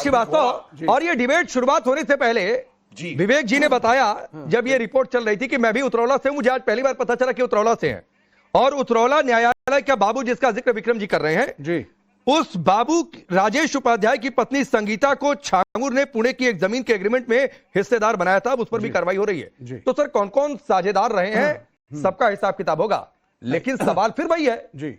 श्रीवास्तव, और ये डिबेट शुरुआत होने से पहले विवेक जी ने बताया, जब ये रिपोर्ट चल रही थी कि मैं भी उतरौला से हूं, मुझे आज पहली बार पता चला कि उतरौला से हैं, और उतरौला न्यायालय का बाबू जिसका जिक्र विक्रम जी कर रहे हैं जी, उस बाबू राजेश उपाध्याय की पत्नी संगीता को छांगुर ने पुणे की एक जमीन के एग्रीमेंट में हिस्सेदार बनाया था, उस पर भी कार्रवाई हो रही है। तो सर कौन कौन साझेदार रहे हैं, सबका हिसाब किताब होगा, लेकिन सवाल फिर वही है जी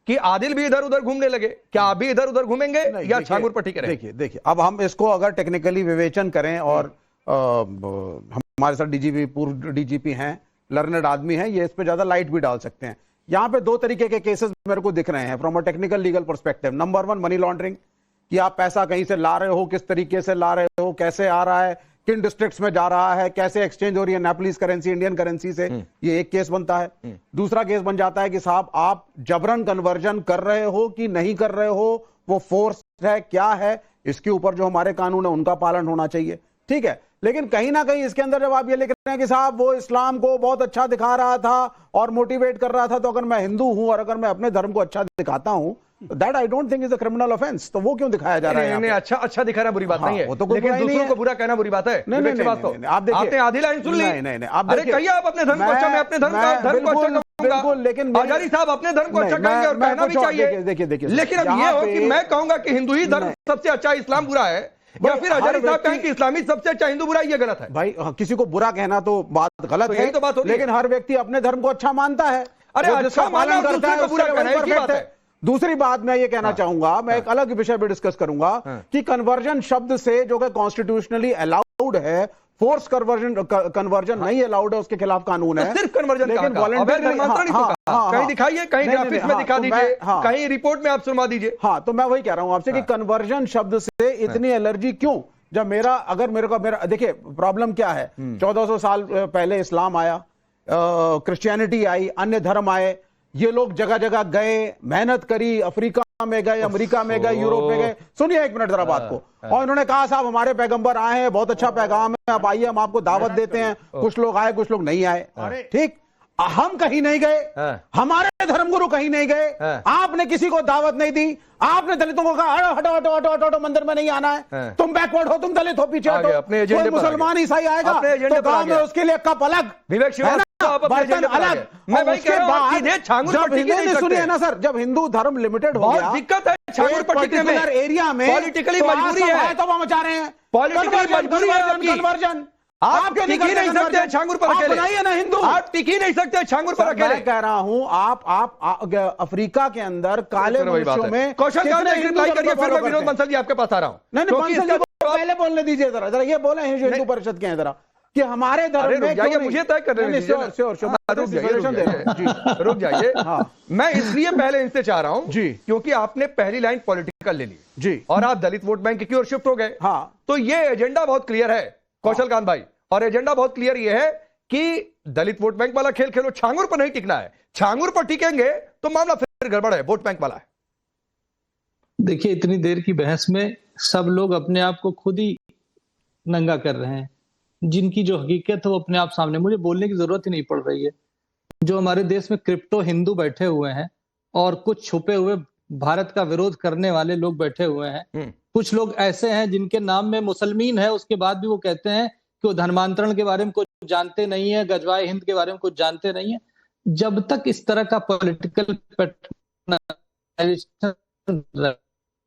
कि आदिल भी इधर उधर घूमने लगे, क्या आप भी इधर उधर घूमेंगे या छांगुर पर टिके रहेंगे? देखिए अब हम इसको अगर टेक्निकली विवेचन करें और हमारे साथ डीजीपी, पूर्व डीजीपी हैं, लर्नड आदमी हैं, ये इस पे ज्यादा लाइट भी डाल सकते हैं। यहां पे दो तरीके के केसेस मेरे को दिख रहे हैं from a technical legal perspective. Number 1, money laundering, कि आप पैसा कहीं से ला रहे हो, किस तरीके से ला रहे हो, कैसे आ रहा है, किन डिस्ट्रिक्ट्स में जा रहा है, कैसे एक्सचेंज हो रही है नेपलीज करेंसी इंडियन करेंसी से, ये एक केस बनता है। दूसरा केस बन जाता है कि साहब आप जबरन कन्वर्जन कर रहे हो कि नहीं कर रहे हो, वो फोर्स है क्या है, इसके ऊपर जो हमारे कानून है उनका पालन होना चाहिए, ठीक है। लेकिन कहीं ना कहीं इसके अंदर जब आप ये लिख रहे हैं कि साहब वो इस्लाम को बहुत अच्छा दिखा रहा था और मोटिवेट कर रहा था, तो अगर मैं हिंदू हूं और अगर मैं अपने धर्म को अच्छा दिखाता हूं, that I don't think is a criminal offence. तो वो क्यों दिखाया जा रहा है? नहीं, अच्छा दिखाना बुरी बात नहीं है, वो तो लेकिन दूसरों को बुरा कहना बुरी बात है। नहीं, आप देखिए, आपने आधी लाइन सुन ली। नहीं, आप अरे कहिए आप अपने धर्म को अच्छा, मैं अपने धर्म को अच्छा कहूंगा, लेकिन आजादी साहब अपने धर्म को अच्छा कहेंगे और कहना भी चाहिए। देखिए, लेकिन अब ये हो कि मैं कहूंगा कि हिंदू ही धर्म सबसे अच्छा, इस्लाम बुरा है, या फिर आजादी साहब कहें कि इस्लामी सबसे अच्छा, हिंदू बुरा, ये गलत है। भाई किसी को बुरा कहना तो बात गलत है, तो बात लेकिन हर व्यक्ति अपने धर्म को अच्छा मानता है। अरे अच्छा पालन करता है, बुरा कहना है। दूसरी बात मैं ये कहना चाहूंगा, मैं एक अलग विषय पे डिस्कस करूंगा कि कन्वर्जन शब्द से जो कि कॉन्स्टिट्यूशनली अलाउड है, फोर्स कन्वर्जन नहीं अलाउड है, उसके खिलाफ कानून है। सिर्फ कन्वर्जन, लेकिन कहीं दिखाइए, कहीं ग्राफिक्स में दिखा दीजिए, कहीं रिपोर्ट में आप सुनवा दीजिए। हाँ, तो मैं वही कह रहा हूं आपसे कि कन्वर्जन शब्द से इतनी एलर्जी क्यों? जब मेरा देखिए प्रॉब्लम क्या है, 1400 साल पहले इस्लाम आया, क्रिश्चियनिटी आई, अन्य धर्म आए, ये लोग जगह जगह गए, मेहनत करी, अफ्रीका में गए, अमेरिका में गए, यूरोप में गए। सुनिए एक मिनट जरा बात को। और इन्होंने कहा साहब हमारे पैगंबर आए हैं, बहुत अच्छा पैगाम है, आप आइए, हम आपको दावत देते हैं। कुछ लोग आए, कुछ लोग नहीं आए, ठीक। हम कहीं नहीं गए, हमारे धर्मगुरु कहीं नहीं गए, आपने किसी को दावत नहीं दी, आपने दलितों को कहा हटो हटो हटो हटो हटो, मंदिर में नहीं आना है, तुम बैकवर्ड हो, तुम दलित हो, पीछे हटो। कोई मुसलमान ईसाई आएगा तो गांव में उसके लिए कप अलग, बर्तन अलग। मैं वही कह रहा हूं, जब हिंदू, सुनिए ना सर, जब हिंदू धर्म लिमिटेड हो गया, दिक्कत है छांगुर पर टिकने में, एरिया में पॉलिटिकली मजबूरी है, तो हम मचा रहे हैं पॉलिटिकली मजबूरी है आपकी। कन्वर्जन आप टिक ही नहीं सकते छांगुर पर अकेले, बनाइए ना हिंदू, आप टिक ही नहीं सकते छांगुर पर अकेले। मैं कह रहा हूं आप अफ्रीका के अंदर काले मनुष्यों में कौशल का रिप्लाई करिए, फिर मैं विनोद बंसल जी आपके पास आ रहा हूं। नहीं, पहले बोलने दीजिए जरा ये बोले हैं हिंदू परिषद के हैं जरा कि हमारे धर्म में, मुझे तय कर रहे हैं, रुक जाइए। मैं इसलिए पहले इनसे चाह रहा हूं जी, क्योंकि आपने पहली लाइन पॉलिटिकल ले ली जी, और आप दलित वोट बैंक की ओर शिफ्ट हो गए। हाँ, तो ये एजेंडा बहुत क्लियर है कौशल कांत भाई, और एजेंडा बहुत क्लियर ये है कि दलित वोट बैंक वाला खेल खेलो, छांगुर पर नहीं टिकना है। छांगुर पर टिकेंगे तो मामला फिर गड़बड़ है, वोट बैंक वाला है। देखिए, इतनी देर की बहस में सब लोग अपने आप को खुद ही नंगा कर रहे हैं, जिनकी जो हकीकत है वो अपने आप सामने, मुझे बोलने की जरूरत ही नहीं पड़ रही है। जो हमारे देश में क्रिप्टो हिंदू बैठे हुए हैं और कुछ छुपे हुए भारत का विरोध करने वाले लोग बैठे हुए हैं। कुछ लोग ऐसे हैं जिनके नाम में मुसलमान है, उसके बाद भी वो कहते हैं कि वो धर्मांतरण के बारे में कुछ जानते नहीं है, गजवाए हिंद के बारे में कुछ जानते नहीं है। जब तक इस तरह का पॉलिटिकल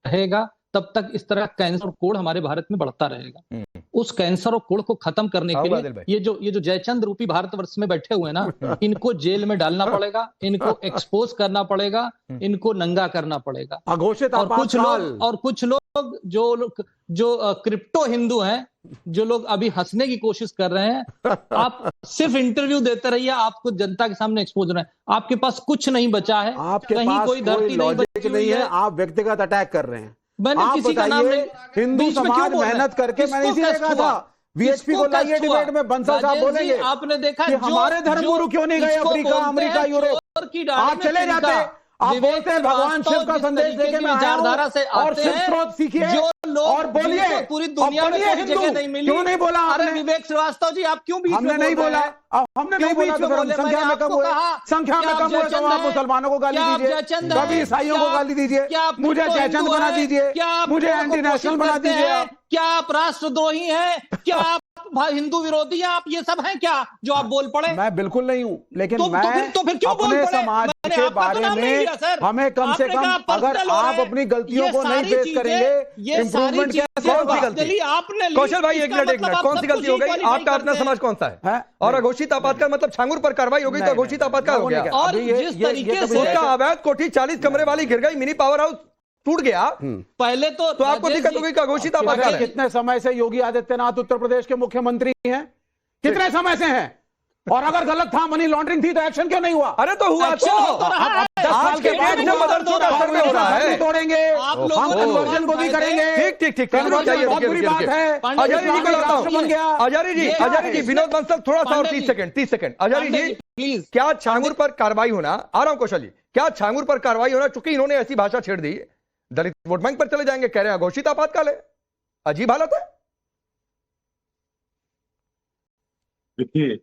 रहेगा तब तक इस तरह का कैंसर कोड हमारे भारत में बढ़ता रहेगा। उस कैंसर और कोड को खत्म करने के लिए ये जो जयचंद रूपी भारतवर्ष में बैठे हुए हैं ना, इनको जेल में डालना पड़ेगा, इनको एक्सपोज करना पड़ेगा, इनको नंगा करना पड़ेगा। अघोषित और कुछ लोग जो क्रिप्टो हिंदू हैं, जो लोग अभी हंसने की कोशिश कर रहे हैं, आप सिर्फ इंटरव्यू देते रहिए, आपको जनता के सामने एक्सपोज हो रहे हैं, आपके पास कुछ नहीं बचा है, कहीं कोई धरती नहीं बची हुई है, आप व्यक्तिगत अटैक कर रहे हैं। मैंने किसी का नाम नहीं, हिंदू समाज मेहनत करके, मैंने इसीलिए कहा था वीएचपी को लाइए डिबेट में, बंसल साहब बोलेंगे आपने देखा कि हमारे धर्मगुरु क्यों नहीं गए अफ्रीका, अमेरिका, यूरोप, आप चले जाते, आप बोलते हैं भगवान शिव का संदेश देके मैं आया हूं और शिव स्रोत सीखिए और बोलिए पूरी दुनिया में कोई जगह नहीं मिली। क्यों नहीं बोला अरे आपने? विवेक श्रीवास्तव जी, आप क्यों बीच में हमने नहीं बोला, हमने नहीं बोला तो फिर संख्या में कम हुए, संख्या में कम हुए तो आप मुसलमानों को गाली दीजिए, कभी ईसाइयों को गाली दीजिए, मुझे जयचंद बना दीजिए, मुझे एंटी नेशनल बना दीजिए। क्या आप राष्ट्रद्रोही हैं? क्या आप हिंदू विरोधी हैं? आप ये सब हैं क्या जो आप बोल पड़े? मैं बिल्कुल नहीं हूं, लेकिन तो मैं फिर क्यों बोल अपने पड़े? समाज के बारे में हमें कम से कम, अगर आप अपनी गलतियों को नहीं फेस करेंगे, इम्प्रूवमेंट कौन सी गलती? कौशल भाई एक मिनट, कौन सी गलती हो गई? आपका अपना समाज कौन सा है? और अघोषित आपातकाल मतलब छांगुर पर कार्रवाई हो गई तो अघोषित आपातकाल हो गया। और जिस तरीके से उसका अवैध कोठी 40 कमरे वाली गिर गई, मिनी पावर हाउस टूट गया, पहले तो आपको दिक्कत हो गई कि अघोषित आपातकाल है। कितने समय से योगी आदित्यनाथ उत्तर प्रदेश के मुख्यमंत्री हैं? कितने समय से हैं? और अगर गलत था, मनी लॉन्ड्रिंग थी, तो एक्शन क्यों नहीं हुआ? अरे तो हुआ क्यों? आज के बाद जो मदरसों का सर्वे हो रहा है, तोड़ेंगे, हम कन्वर्जन को भी करेंगे। ठीक बहुत बुरी बात है। आजारी जी को लाता हूं। आजारी जी, विनोद बंसल, थोड़ा सा और 30 सेकंड। आजारी जी प्लीज, क्या छांगुर पर कार्रवाई होना, आ रहा हूं कौशल जी, क्या छांगुर पर कार्रवाई होना, चूंकि इन्होंने ऐसी भाषा छेड़ दी, दलित वोट बैंक पर चले जाएंगे, कह रहे हैं अघोषित आपातकाल है। अजीब हालत है। देखिए,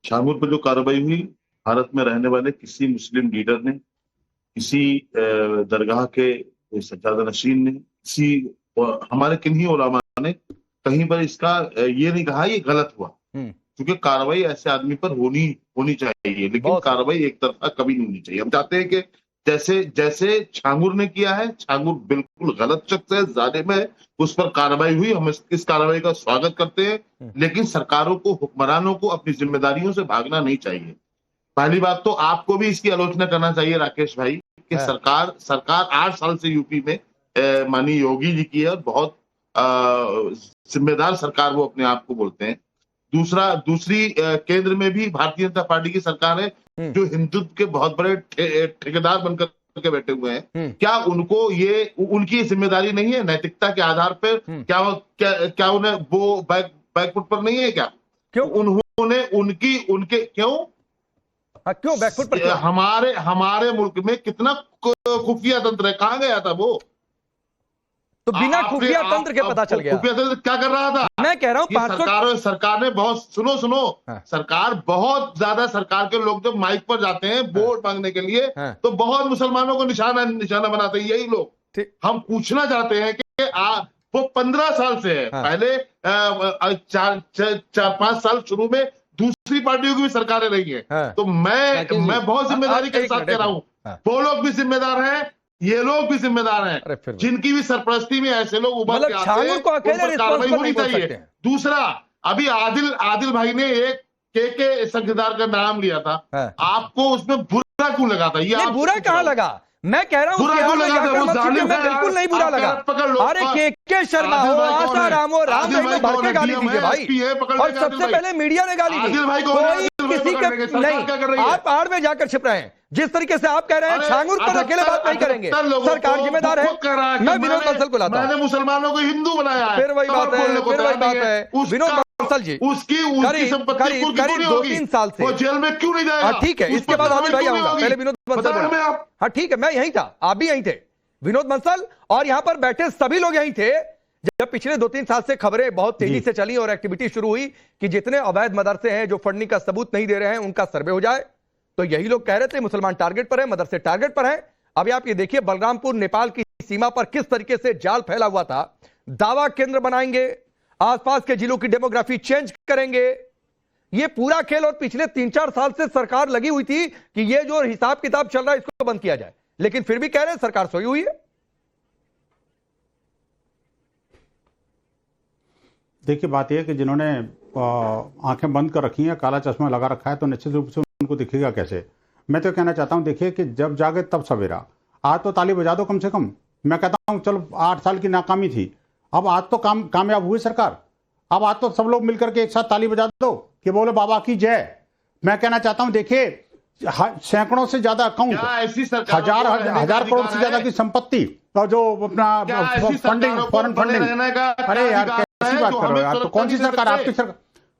छांगुर पर जो कार्रवाई हुई, भारत में रहने वाले किसी मुस्लिम लीडर ने, किसी दरगाह के सज्जादनशीन ने, किसी हमारे किन्हीं उलमा ने कहीं पर इसका ये नहीं कहा ये गलत हुआ, क्योंकि कार्रवाई ऐसे आदमी पर होनी चाहिए, लेकिन कार्रवाई एक तरफा कभी नहीं होनी चाहिए। हम चाहते हैं कि जैसे छांगुर ने किया है, छांगुर बिल्कुल गलत शख्स है, जालिम है, उस पर कार्रवाई हुई, हम इस कार्रवाई का स्वागत करते हैं, लेकिन सरकारों को, हुक्मरानों को अपनी जिम्मेदारियों से भागना नहीं चाहिए। पहली बात तो आपको भी इसकी आलोचना करना चाहिए राकेश भाई कि सरकार 8 साल से यूपी में माननीय योगी जी की है और बहुत जिम्मेदार सरकार वो अपने आप को बोलते हैं। दूसरी केंद्र में भी भारतीय जनता पार्टी की सरकार है जो हिंदुत्व के बहुत बड़े ठेकेदार बनकर के बैठे हुए हैं। क्या उनको उनकी जिम्मेदारी नहीं है नैतिकता के आधार पर? क्या उन्हें वो बैकफुट पर नहीं है क्या? क्यों उन्होंने उनके क्यों बैकफुट पर? हमारे मुल्क में कितना खुफिया तंत्र है, कहां गया था वो? तो बिना खुफिया तंत्र के पता चल गया। खुफिया तंत्र क्या कर रहा था? मैं कह रहा हूं सरकार ने बहुत सुनो सरकार बहुत ज्यादा, सरकार के लोग जब माइक पर जाते हैं वोट मांगने के लिए तो बहुत मुसलमानों को निशाना बनाते हैं यही लोग। हम पूछना चाहते हैं कि वो 15 साल से है, पहले 4-5 साल शुरू में दूसरी पार्टियों की भी सरकारें रही है, तो मैं बहुत जिम्मेदारी के साथ कह रहा हूँ, वो लोग भी जिम्मेदार हैं, ये लोग भी जिम्मेदार हैं, जिनकी भी सरपरस्ती में ऐसे लोग उभर के आते हैं, उन पर कार्रवाई होनी चाहिए। दूसरा, अभी आदिल भाई ने एक के संगीदार का नाम लिया था, आपको उसमें बुरा क्यों लगा था? ये बुरा कहाँ लगा? मैं कह रहा हूँ बिल्कुल नहीं बुरा लगा। अरे के शर्मा हो, आसाराम हो, राम भर के गाली दीजिए भाई, और सबसे पहले मीडिया ने गाली दी, कोई किसी के नहीं। आप आड़ में जाकर छिप रहे हैं। जिस तरीके से आप कह रहे हैं छांगुर पर अकेले बात नहीं करेंगे, सरकार जिम्मेदार है। मैं विनोद बंसल को लाता हूं। मैंने मुसलमानों को हिंदू बनाया है, फिर वही बात है। विनोद बंसल जी उसकी करीब 2-3 साल से वो जेल में क्यों नहीं जाएगा? ठीक है, इसके बाद आदिल भाई आऊंगा, पहले विनोद बंसल। हाँ ठीक है, मैं यहीं था, आप भी यहीं थे, विनोद बंसल, और यहां पर बैठे सभी लोग यहीं थे जब पिछले 2-3 साल से खबरें बहुत तेजी से चली और एक्टिविटी शुरू हुई कि जितने अवैध मदरसे हैं जो फंडिंग का सबूत नहीं दे रहे हैं उनका सर्वे हो जाए। तो यही लोग कह रहे थे मुसलमान टारगेट पर है, मदरसे टारगेट पर है। अभी आप ये देखिए बलरामपुर नेपाल की सीमा पर किस तरीके से जाल फैला हुआ था। दावा केंद्र बनाएंगे, आसपास के जिलों की डेमोग्राफी चेंज करेंगे, ये पूरा खेल। और पिछले 3-4 साल से सरकार लगी हुई थी कि ये जो हिसाब किताब चल रहा है इसको बंद किया जाए, लेकिन फिर भी कह रहे हैं सरकार सोई हुई है। देखिए बात यह कि जिन्होंने आंखें बंद कर रखी हैं, काला चश्मा लगा रखा है, तो निश्चित रूप से उनको दिखेगा कैसे। मैं तो कहना चाहता हूं, देखिए कि जब जागे तब सवेरा। आज तो ताली बजा दो कम से कम। मैं कहता हूं चलो 8 साल की नाकामी थी, अब आज तो कामयाब हुई सरकार। अब आज तो सब लोग मिलकर के एक साथ ताली बजा दो कि बोले बाबा की जय। मैं कहना चाहता हूं, देखिए सैकड़ों से ज्यादा अकाउंट, हजार करोड़ से ज्यादा की संपत्ति, और जो अपना फंडिंग, फॉरेन फंडिंग। अरे यार कैसी बात कर रहे हो यार? तो कौन सी सरकार? आपकी सरकार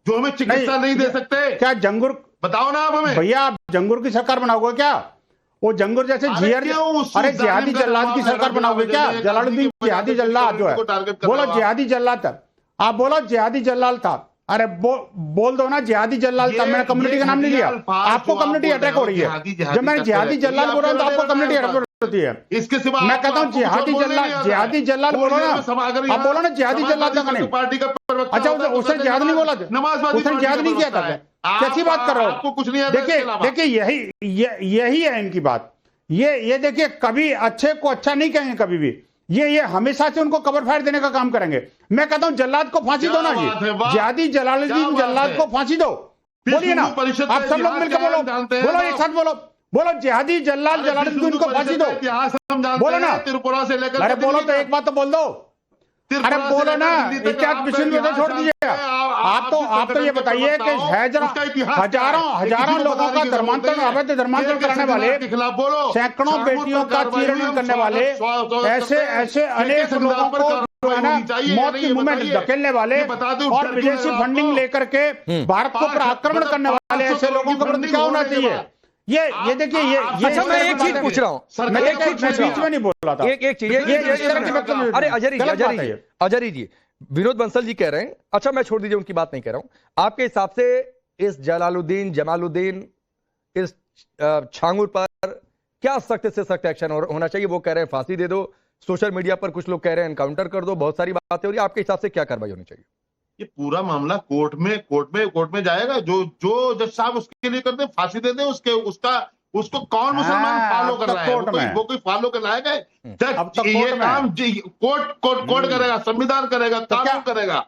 जो हमें चिकित्सा नहीं दे सकते? क्या जंगुर? बताओ ना आप हमें। भैया आप जंगुर की सरकार बनाओगे क्या? वो जंगुर जैसे जियर, अरे जिहादी जल्लाद की सरकार बनाओगे क्या? जलालुद्दीन जिहादी जल्लाद जो है, बोलो जिहादी जल्लाद था, आप बोलो जिहादी जल्लाद था, अरे बोल दो ना जिहादी जल्लाद था। मैंने कम्युनिटी का नाम नहीं लिया, आपको कम्युनिटी अटैक हो रही है। जब मैं जिहादी जल्लाद बोल रहा हूँ तो आपको कम्युनिटी अटैक होती है। इसके सिवा मैं कहता हूँ जिहादी जल्लाद बोलो ना, आप बोलो ना जिहादी जल्लाद था नहीं। पार्टी का अच्छा उसने जिहाद नहीं बोला था, उसने जिहाद नहीं किया था, कैसी बात कर रहे हो? आपको कुछ नहीं है। देखिए यही है इनकी बात। ये देखिए कभी अच्छे को अच्छा नहीं कहेंगे कभी भी, ये हमेशा से उनको कवर फायर देने का काम करेंगे। मैं कहता हूं जल्लाद को फांसी दो ना जी, जिहादी जलालुद्दीन जल्लाद को फांसी दो। बोलिए ना, आप सब लोग मिलकर बोलो एक साथ बोलो जिहादी जल्लाद जलालुद्दीन को फांसी दो। बोलो ना, त्रिपुरा से लेकर, अरे बोलो तो एक बात तो बोल दो, अरे बोलो ना, इतिहास पिछले में छोड़ दीजिए। आप तो ये बताइए कि हजारों लोगों का धर्मांतरण, अवैध धर्मांतरण कराने वाले, सैकड़ों बेटियों का चीरण करने वाले, ऐसे अनेक लोगों को जो है ना मौत के मुंह में धकेलने वाले और विदेशी फंडिंग लेकर के भारत को पर आक्रमण करने वाले ऐसे लोगों के प्रति क्या होना चाहिए? ये देखिए ये अच्छा मैं एक चीज पूछ रहा हूँ, मैं एक चीज बीच में नहीं बोल रहा था, एक चीज अरे अजरी जी विनोद बंसल जी कह रहे हैं, अच्छा मैं छोड़ दीजिए उनकी बात नहीं कह रहा हूं, आपके हिसाब से इस जमालुद्दीन इस छांगुर पर क्या सख्त से सख्त एक्शन होना चाहिए? वो कह रहे हैं फांसी दे दो, सोशल मीडिया पर कुछ लोग कह रहे हैं एनकाउंटर कर दो, बहुत सारी बातें हो रही है, आपके हिसाब से क्या कार्रवाई होनी चाहिए? ये पूरा मामला कोर्ट में जाएगा। जो जज साहब उसके लिए करते हैं, फांसी दे दे, उसको कौन मुसलमान फॉलो कर रहा है? वो कोई फॉलो कर लायक है? ये काम कोर्ट करेगा, संविधान करेगा, कानून करेगा।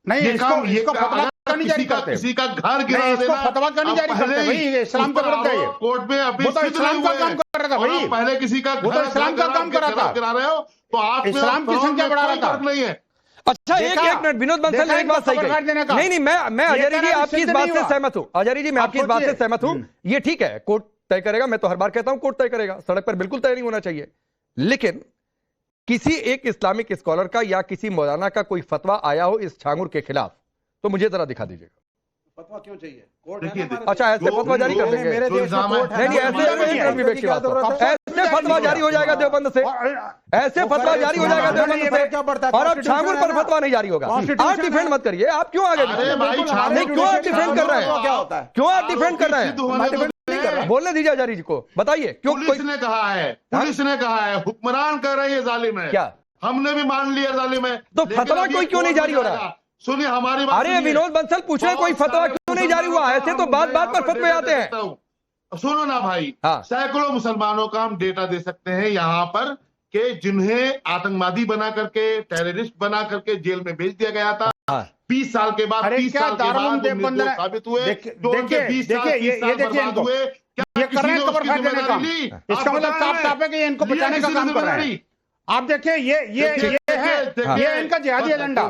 नहीं इसको फतवा क्यों नहीं जारी करते? किसी का घर गिरा इसको देना, फतवा क्यों नहीं जारी करते भाई? ये इस्लाम का विरुद्ध है ये। कोर्ट में अभी वो तो इस्लाम का काम कर रहा था भाई, पहले किसी का वो तो इस्लाम का काम कर रहा था, गिरा रहे हो तो आप इस्लाम की संख्या बढ़ा रहा था। नहीं है। अच्छा एक मिनट, विनोद बंसल ने एक बात सही कही। नहीं मैं अजरी जी आपकी इस बात से सहमत हूं, अजरी जी मैं आपकी इस बात से सहमत हूं, ये ठीक है कोर्ट तय करेगा, मैं तो हर बार कहता हूं कोर्ट तय करेगा, सड़क पर बिल्कुल तय नहीं होना चाहिए। लेकिन किसी एक इस्लामिक स्कॉलर का या किसी मौलाना का कोई फतवा आया हो इस छांगुर के खिलाफ तो मुझे जरा दिखा दीजिएगा। फतवा क्यों चाहिए? अच्छा ऐसे फतवा जारी कर देंगे? नहीं ऐसे फतवा जारी हो जाएगा देवबंद से, ऐसे फतवा जारी हो जाएगा देवबंद से, और अब छांगुर पर फतवा नहीं जारी होगा। आप डिफेंड मत करिए, आप क्यों आगे नहीं, क्यों आप डिफेंड कर रहे हैं? क्या होता है? क्यों आप डिफेंड कर रहे हैं? बोलने दीजिए अजरी जी को, बताइए क्यों? पुलिस ने कहा है हुक्मरान कर रहे हैं जालिम है, क्या हमने भी मान लिया जालिम है, तो फतवा कोई क्यों नहीं जारी हो रहा? सुनिए हमारी बात। अरे विनोद बंसल पूछ रहे कोई फतवा क्यों नहीं जारी हुआ? ऐसे तो बात बात पर फतवे आते हैं। सुनो ना भाई, हाँ। सैकड़ों मुसलमानों का हम डेटा दे सकते हैं यहाँ पर कि जिन्हें आतंकवादी बना करके, टेररिस्ट बना करके जेल में भेज दिया गया था। 20 साल के बाद, 30 साल के बाद साबित हुए, तो उनके 20 साल बर्बाद हुए। ये कर रहे हैं कवर फायर देने का, इसका मतलब साफ साफ है कि ये इनको बचाने का काम कर रहे हैं। आप देखिए ये है, ये इनका जिहादी एजेंडा।